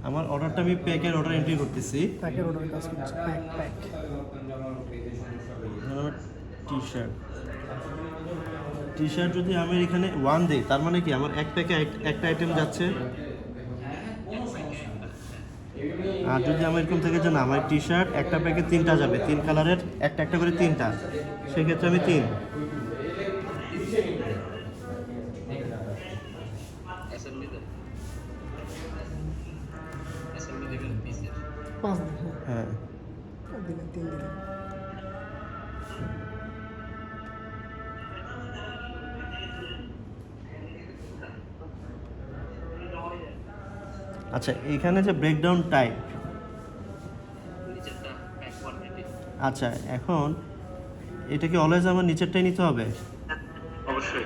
আমার অর্ডারটা আমি প্যাকের অর্ডার এন্ট্রি করতেছি। প্যাকের অর্ডার কাজ করছে, প্যাক আমার টি শার্ট যদি আমি এখানে 1 দেই তার মানে কি আমার এক প্যাকে একটা আইটেম যাচ্ছে। আর যদি আমার এরকম থেকে যে না আমার টি শার্ট একটা প্যাকে 3টা যাবে, 3 কালারের একটা একটা করে 3টা, সেক্ষেত্রে আমি 3। পাঁচ দিন, হ্যাঁ দিলেন 3 দিলেন। আচ্ছা, এখানে যে ব্রেকডাউন টাইপ, আচ্ছা এখন এটা কি অলওয়েজ আমার নিচেরটাই নিতে হবে? অবশ্যই,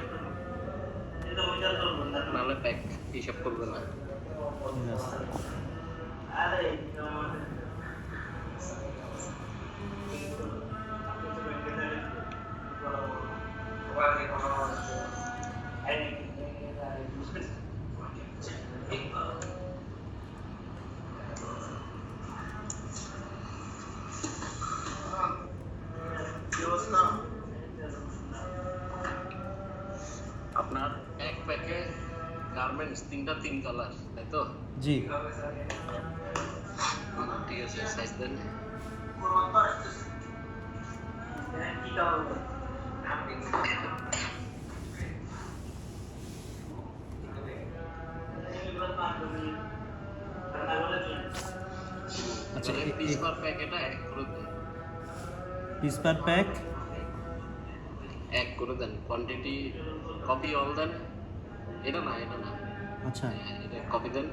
নাহলে প্যাক হিসাব করবে না। আপনার এক প্যাকে গার্মেন্টস 3 কালার, তাই তো? জি। ঠিক আছে, সাইজ দেন। আচ্ছা, পিস পার প্যাক এটা এক করে দেন। পিস পার প্যাক এক করে দেন। কোয়ান্টিটি কপি অল দেন। এটা না। আচ্ছা এটা কপি দেন।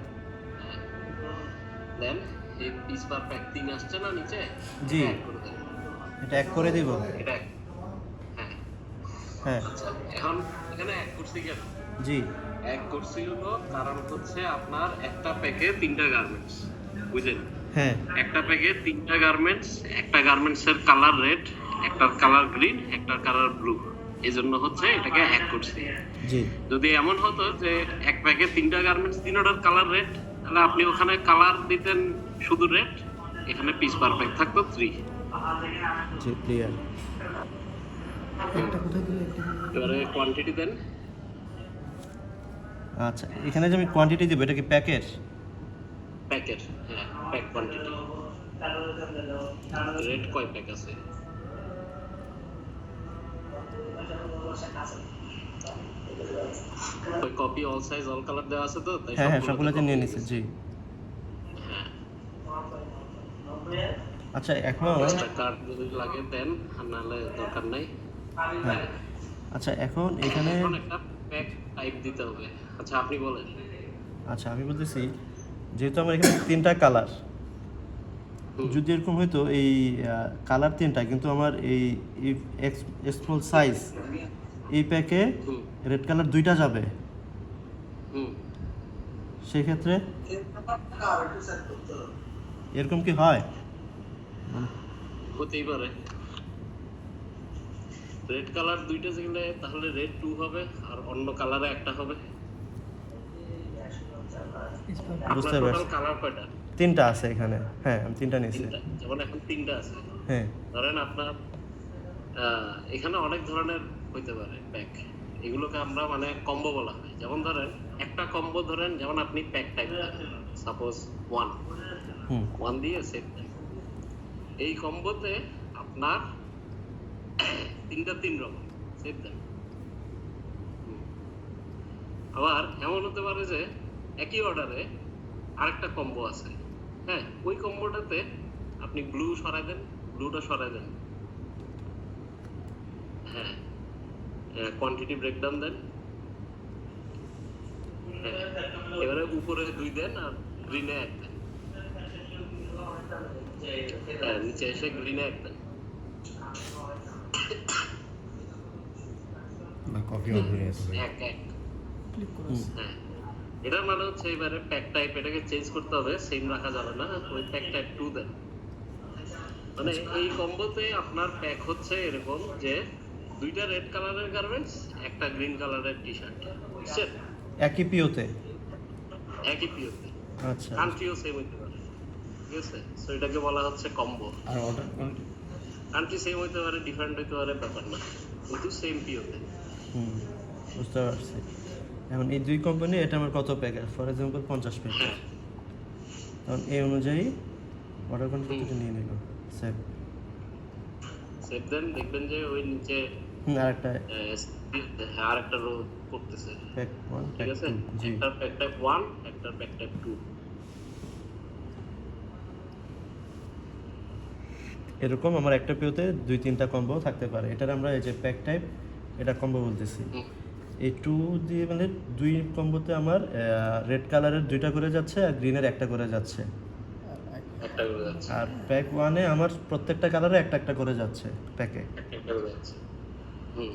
দেন এই পিস পার প্যাক 3 আসছে না নিচে? জি। এক করে দেন। এটা এক করে দিব। এটা এক। হ্যাঁ। হ্যাঁ আচ্ছা, এখন এখানে এক করছি কেন? জি। এক করছি হলো কারণ হচ্ছে আপনার একটা প্যাকে 3টা গার্মেন্টস, বুঝলেন? হ্যাঁ একটা প্যাকে 3টা গার্মেন্টস, একটা গার্মেন্টসের কালার রেড, একটার কালার গ্রিন, একটার কালার ব্লু, এজন্য হচ্ছে এটাকে এক করছি। জি। যদি এমন হতো যে এক প্যাকে 3টা গার্মেন্টস, 3টার কালার রেড, তাহলে আপনি ওখানে কালার দিতেন শুধু রেড, এখানে পিস পার প্যাক থাকতো 3। জি ক্লিয়ার। একটা কোথায় দিলে একটা এবারে কোয়ান্টিটি দেন। আচ্ছা, এখানে যে আমি কোয়ান্টিটি দিব এটা কি প্যাকের? প্যাকের, হ্যাঁ, প্যাক কোয়ান্টিটি। রেড কয় প্যাক আছে? ওই copy all size all colour দেওয়া আছে তো, তাই হ্যাঁ হ্যাঁ সবগুলোতে সবগুলোতে নিয়ে copy নিছি। গেছে। জি। হ্যাঁ, আচ্ছা এখন এক্সট্রা কার্ড যদি লাগে দেন, আর নাহলে দরকার নাই। হ্যাঁ আচ্ছা এখন এখানে এখন একটা প্যাক টাইপ দিতে হবে। আচ্ছা, আপনি বলেন। আচ্ছা আমি বলতেছি যেহেতু আমার এখানে 3টা কালার, যদি এরকম হয়তো এই কালার 3টা কিন্তু আমার এই স্মল সাইজ এই প্যাকে হুম রেড কালার 2টা যাবে, হুম সেই ক্ষেত্রে এরকম কি হয়? হতেই পারে। রেড কালার 2টা গেলে তাহলে রেড 2 হবে, আর অন্য কালারে একটা হবে। বুঝতে আপনার পারছি। টোটাল কালার কয়টা? 3টা আছে এখানে। হ্যাঁ আমি 3টা নিয়েছি। 3টা, যেমন এখন 3টা আছে। হ্যাঁ ধরেন আপনার এখানে অনেক ধরনের হইতে পারে প্যাক, এগুলোকে আমরা মানে কম্বো বলা হয়। যেমন ধরেন একটা কম্বো, ধরেন যেমন আপনি প্যাক টাইপ সাপোজ 1 হুম 1 দিয়ে সেট দেন। এই কম্বোতে আপনার 3টা 3 রকম সেট দেন। আবার এমন হতে পারে যে একই অর্ডারে আরেকটা কম্বো আছে, হ্যাঁ, ওই কম্বোটাতে আপনি ব্লু সরাই দেন, ব্লুটা সরাই দেন। হ্যাঁ, কোয়ান্টিটি ব্রেকডাউন দেন। হ্যাঁ, এবারে উপরে 2 দেন আর গ্রিনে 1 দেন। হ্যাঁ, নিচে এসে গ্রিনে 1 দেন। কফি অর্ডার আসবে। 1 1। ক্লিক করে হ্যাঁ, এটার মানে হচ্ছে এবারে প্যাক টাইপ এটাকে চেঞ্জ করতে হবে, সেম রাখা যাবে না। ওই প্যাক টাইপ 2 দেন। মানে এই কম্বোতে আপনার প্যাক হচ্ছে এরকম যে 2টা রেড কালারের গার্মেন্টস, একটা গ্রিন কালারের টি শার্ট, বুঝছেন? একই পিওতে। একই পিওতে। আচ্ছা কান্ট্রিও সেম হইতে পারে, ঠিক আছে? সো এটাকে বলা হচ্ছে কম্বো। আর অর্ডার কোয়ান্টিটি কান্ট্রি সেম হইতে পারে, ডিফারেন্ট হইতে পারে, ব্যাপার না, কিন্তু সেম পিওতে। হুম, বুঝতে পারছি। এখন এই দুই কোম্পানি, এটা আমার কত প্যাকেজ, ফর এক্সাম্পল 50 প্যাকেজ, হ্যাঁ তখন এই অনুযায়ী অর্ডার কোয়ান্টিটিটা নিয়ে নিল। সেভ। সেভ দেন, দেখবেন যে ওই নিচে আরেকটা আর একটা রো করতেছে, প্যাক 1 ঠিক প্যাক আছে? 2, জি। একটা প্যাক টাইপ 1, একটা প্যাক টাইপ 2। এরকম আমার একটা পিওতে 2-3টা কম্বো থাকতে পারে। এটার আমরা এই যে প্যাক টাইপ, এটা কম্বো বলতেছি। এই 2 দিয়ে মানে 2 কম্বোতে আমার রেড কালারের 2টা করে যাচ্ছে আর গ্রিনের একটা করে যাচ্ছে। একটা করে যাচ্ছে, আর প্যাক 1-এ আমার প্রত্যেকটা কালারে একটা একটা করে যাচ্ছে প্যাকে। একটা করে যাচ্ছে। হুম।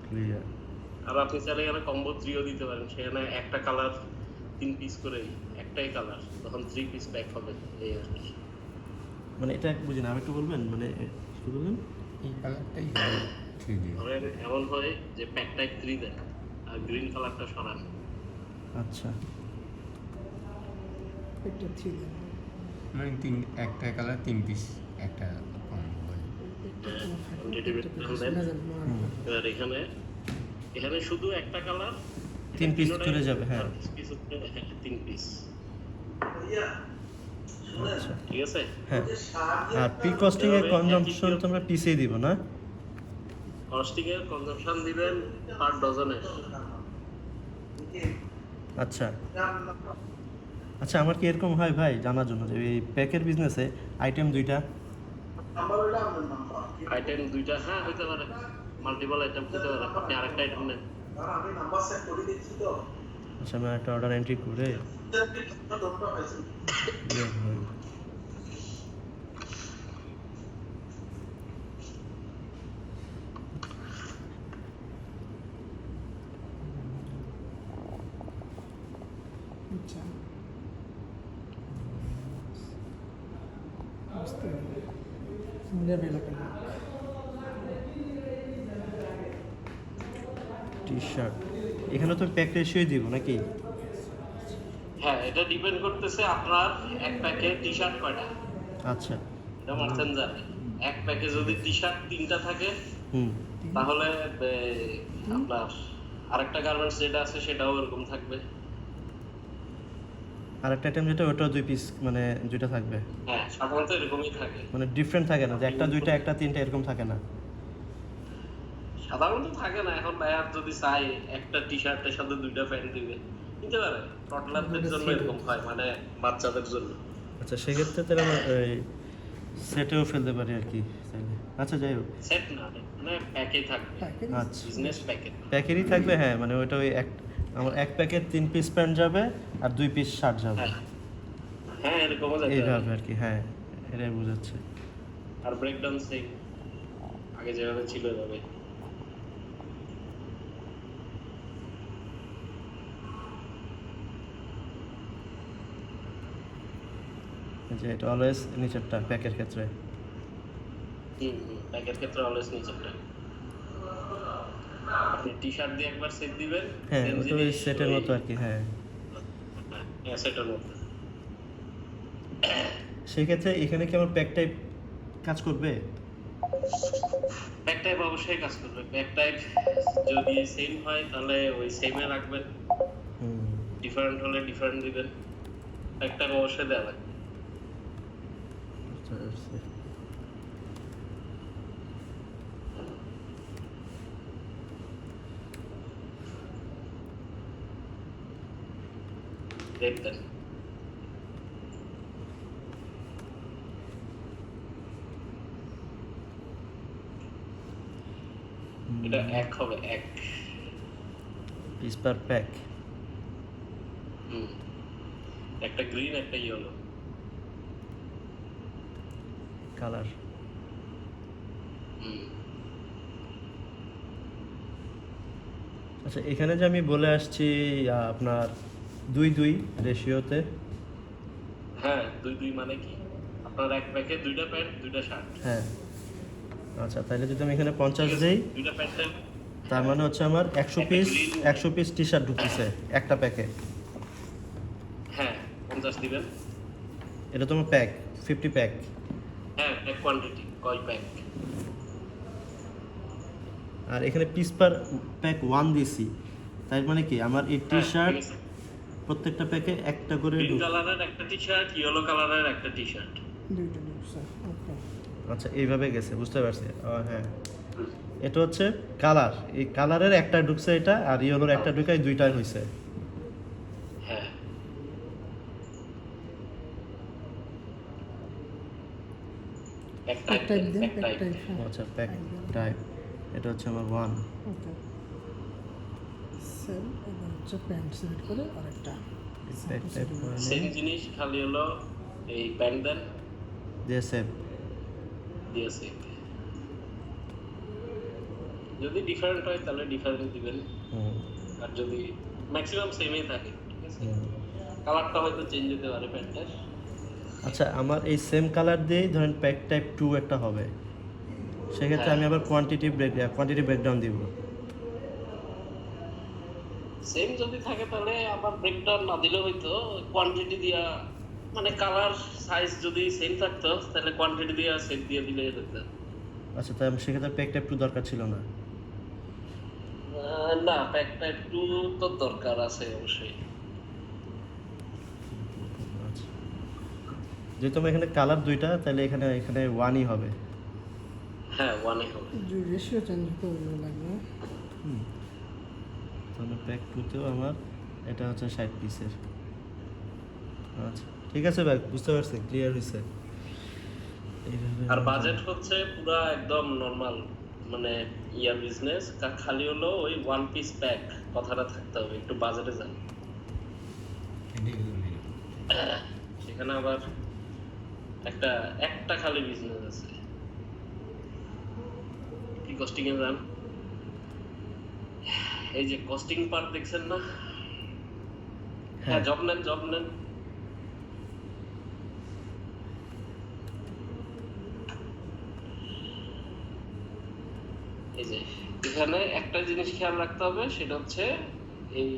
ক্লিয়ার। আর আপনি চাইলে এখানে কম্বো 3ও দিতে পারেন, সেখানে একটা কালার 3 পিস করে, একটাই কালার, তখন 3 পিস প্যাক হবে, এই আর কি। মানে এটা বুঝি না, আমি একটু বলবেন, মানে কি বললেন? এই কালারটাই 3D ধরেন এমন হয় যে প্যাক টাইপ 3 দেন আর গ্রিন কালারটা সরান। আচ্ছা, একটা 3 দেন, মানে একটা কালার 3 পিস একটা কম্বো হয়। একটা তোমার থাকে, Quantitative একটা deal piece, দেন। না জানি, এবার এখানে এখানে শুধু একটা কালার 3 পিস করে যাবে, হ্যাঁ। 3 পিস, আচ্ছা, ঠিক আছে? হ্যাঁ। আর প্রি কস্টিং এর কনজাম্পশন তো আমরা পিসেই দিব না? কস্টিং এর কনজাম্পশন দিবেন পার ডজনে। আচ্ছা আচ্ছা, আমার কি এরকম হয় ভাই, জানার জন্য যে এই প্যাকের বিজনেসে আইটেম 2টা, আইটেম 2টা, হ্যাঁ হইতে পারে, মাল্টিপল আইটেম হইতে পারে, আপনি আরেকটা আইটেম নেন। আচ্ছা আমি একটা অর্ডার এন্ট্রি করে ইয়ে হয়। আচ্ছা, বুঝতে পারলাম। নেবে এলাকা লোক। টি শার্ট এখানে তো প্যাক রেশিওই দিব নাকি? হ্যাঁ, এটা ডিপেন্ড করতেছে আপনার এক প্যাকে টি শার্ট কয়টা, আচ্ছা, এটা মার্চেন্ট জানে। এক প্যাকে যদি টি শার্ট 3টা থাকে, হুম, তাহলে আপনার আরেকটা গার্মেন্টস যেটা আছে সেটাও এরকম থাকবে। আর একটা আইটেম যেটা, ওটাও 2 পিস, মানে 2টা থাকবে, হ্যাঁ, সাধারণত এরকমই থাকে। মানে ডিফারেন্ট থাকে না যে একটা 2টা একটা 3টা এরকম থাকে না? সাধারণত থাকে না। এখন ভাইয়ার যদি চাই একটা টি শার্টের সাথে 2টা প্যান্ট দিবে, নিতে পারে। টটলারদের জন্য এরকম হয়, মানে বাচ্চাদের জন্য। আচ্ছা, সেক্ষেত্রে তাহলে আমরা সেটেও ফেলতে পারি আর কি চাইলে। আচ্ছা যাই হোক, সেট না, মানে প্যাকেই থাকবে, প্যাকেজ আচ্ছা বিজনেস প্যাকেট। প্যাকেরই থাকবে, হ্যাঁ, মানে ওইটা ওই আমার এক প্যাকেট 3 পিস প্যান্ট যাবে আর 2 পিস শার্ট যাবে, হ্যাঁ হ্যাঁ, এরকমও যেতে এইভাবে পারে। আর কি, হ্যাঁ, এটাই বোঝাচ্ছে। আর ব্রেকডাউন সেম, আগে যেভাবে ছিল এভাবে। যে এটা অলওয়েজ নিচেরটা প্যাকের ক্ষেত্রে। প্যাকের ক্ষেত্রে অলওয়েজ নিচেরটা। আপনি টি শার্ট দিয়ে একবার সেট দিবেন, হ্যাঁ, same ওটা ওই জিনিস সেটের ওই- মতো আর কি, হ্যাঁ। হ্যাঁ, সেটার মতো। সেক্ষেত্রে এখানে কি আমার প্যাক টাইপ কাজ করবে? প্যাক টাইপ অবশ্যই কাজ করবে। প্যাক টাইপ যদি সেম হয় তাহলে ওই সেমে রাখবেন, হুম, ডিফারেন্ট হলে ডিফারেন্ট দিবেন। প্যাক টাইপ অবশ্যই দেওয়া লাগবে। বুঝতে পারছি। দেখবেন এটা এক হবে, এক। Piece per pack. হুম, একটা গ্রিন একটা ইয়েলো। কালার। হুম, আচ্ছা, এখানে যে আমি বলে আসছি আপনার 2-2 রেশিওতে, হ্যাঁ 2-2 মানে কি? আপনার এক প্যাকে 2টা প্যান্ট 2টা শার্ট। হ্যাঁ। আচ্ছা, তাহলে যদি আমি এখানে 50 দেই, 2টা প্যান্টের, তার মানে হচ্ছে আমার 100 পিস টি শার্ট ঢুকতেছে একটা প্যাকে। হ্যাঁ 50 50 দিবেন। এটা তোমার প্যাক 50 প্যাক। হ্যাঁ, এক কোয়ান্টিটি কয় প্যাক? আর এখানে পিস পার প্যাক 1 দিছি, তাই মানে কি আমার এই টি শার্ট প্রত্যেকটা প্যাকে একটা করে গ্রিন কালারের একটা টি-শার্ট, ইয়েলো কালারের একটা টি-শার্ট। দুইটা ঢুকছে, ওকে। আচ্ছা এইভাবে গেছে, বুঝতে পারছি। হ্যাঁ, এটা হচ্ছে কালার, এই কালারের একটা ঢুকছে এটা, আর ইয়েলোর একটা ঢুকাই দুইটাই হয়েছে। হ্যাঁ, এক এক টাইপ দিন, এক এক টাইপ। টাইপ, হ্যাঁ। আচ্ছা প্যাক টাইপ, এটা হচ্ছে আমার 1। ওকে। সেল, এবার হচ্ছে প্যান্ট সিলেক্ট করে আরেকটা। প্যাক টাইপ সেম জিনিস, খালি হলো এই প্যান্ট দেন দিয়ে সেভ। দিয়েছে। যদি ডিফারেন্ট হয় তাহলে ডিফারেন্ট দিবেন, আর যদি ম্যাক্সিমাম সেমই থাকে, ঠিক আছে, কালারটা হয়তো চেঞ্জ হতে পারে প্যান্টের। আচ্ছা আমার এই সেম কালার দিয়েই ধরেন প্যাক টাইপ 2 একটা হবে, সেক্ষেত্রে আমি আবার কোয়ান্টিটি ব্রেকডাউন দিব। সেম যদি থাকে তাহলে আবার ব্রেকডাউন না দিলে হয়তো কোয়ান্টিটি দিয়া, মানে কালার সাইজ যদি সেম থাকতো তাহলে কোয়ান্টিটি দিয়া সেট দিয়ে দিলে হতো। আচ্ছা তাই সেক্ষেত্রে প্যাক টাইপ 2 দরকার ছিল না। না, প্যাক টাইপ 2 তো দরকার আছে অবশ্যই। আচ্ছা যেহেতু আমার এখানে কালার 2টা, তাহলে এখানে 1ই হবে। হ্যাঁ, ওয়ানে হবে। রেশিও চেঞ্জ করে লাগবে। তাহলে প্যাক 2তেও আমার এটা হচ্ছে 60 পিসের। আচ্ছা ঠিক আছে ভাই, বুঝতে পারছি, ক্লিয়ার হয়েছে। আর বাজেট হচ্ছে পুরা একদম নরমাল, মানে ইয়ার বিজনেস, খালি হলো ওই ওয়ান পিস প্যাক কথাটা থাকতে হবে, একটু বাজেটে যান। সেখানে আবার একটা খালি বিজনেস আছে। কি কস্টিং এ যান, এই যে কস্টিং পার্ট দেখছেন না? হ্যাঁ, জব নেন। এই যে এখানে একটা জিনিস খেয়াল রাখতে হবে, সেটা হচ্ছে এই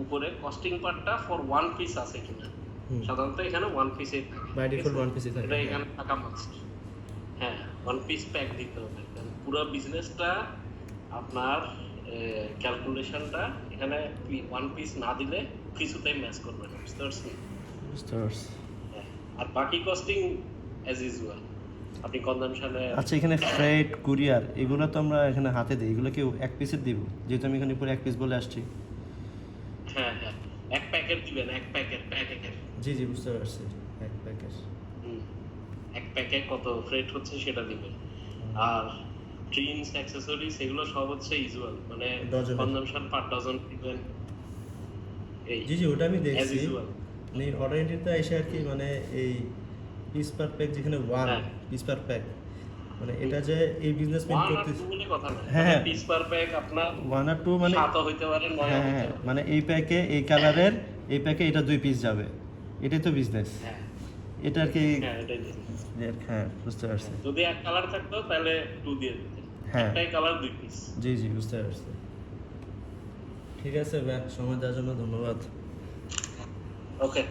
উপরে কস্টিং পার্টটা ফর ওয়ান পিস আছে কিনা। সাধারণত এখানে ওয়ান পিসে থাকে, বাই ডিফল্ট 1 পিসই থাকে। এটা এখানে থাকা মাস্ট। হ্যাঁ, ওয়ান পিস প্যাক দিতে হবে, কারণ পুরো বিজনেসটা আপনার ক্যালকুলেশনটা এখানে ওয়ান পিস না দিলে কিছুতেই ম্যাচ করবে না, বুঝতে পারছেন? বুঝতে পারছি। হ্যাঁ, আর বাকি কস্টিং অ্যাজ ইউজুয়াল আপনি কনজাম্পশনে। আচ্ছা এখানে ফ্রেট কুরিয়ার এগুলো তো আমরা এখানে হাতে দিই, এগুলো কি এক পিসের দিব? যেহেতু আমি এখানে পুরো এক পিস বলে আসছি। হ্যাঁ, এক প্যাকেট দিবেন, এক প্যাকেট। জি বুঝতে পারছি, এক প্যাকেট। এক প্যাকে কত ফ্রেট হচ্ছে সেটা দিবেন। আর ট্রিমস, অ্যাকসেসরিজ এগুলো সব হচ্ছে ইউজুয়াল, মানে ডজনে। কনজাম্পশন পার ডজন দিবেন। এই জি ওটা আমি অ্যাজ দেখছি, ইউজুয়াল। মানে অর্ডার এন্ট্রিতে এসে আর কি, মানে এই পিস পার প্যাক যেখানে 1 হ্যাঁ। পিস পার প্যাক, মানে এটা যে এই বিজনেস মেন ওয়ান আর করতে টু বলে কথা না, হ্যাঁ। পিস পার প্যাক আপনার 1 আর 2 মানে 7 হইতে পারে, 9 হ্যাঁ হইতে পারে। মানে এই প্যাকে এই কালারের এই প্যাকে এটা 2 পিস যাবে, এটাই তো বিজনেস। হ্যাঁ, এটা আর কি। হ্যাঁ, এটাই business। হ্যাঁ বুঝতে পারছি। যদি এক কালার থাকতো তাহলে 2 দিয়ে দিতেন, হ্যাঁ। একটাই কালার 2 পিস। জি বুঝতে পারছি। ঠিক আছে ভাই, সময় দেওয়ার জন্য ধন্যবাদ। ওকে।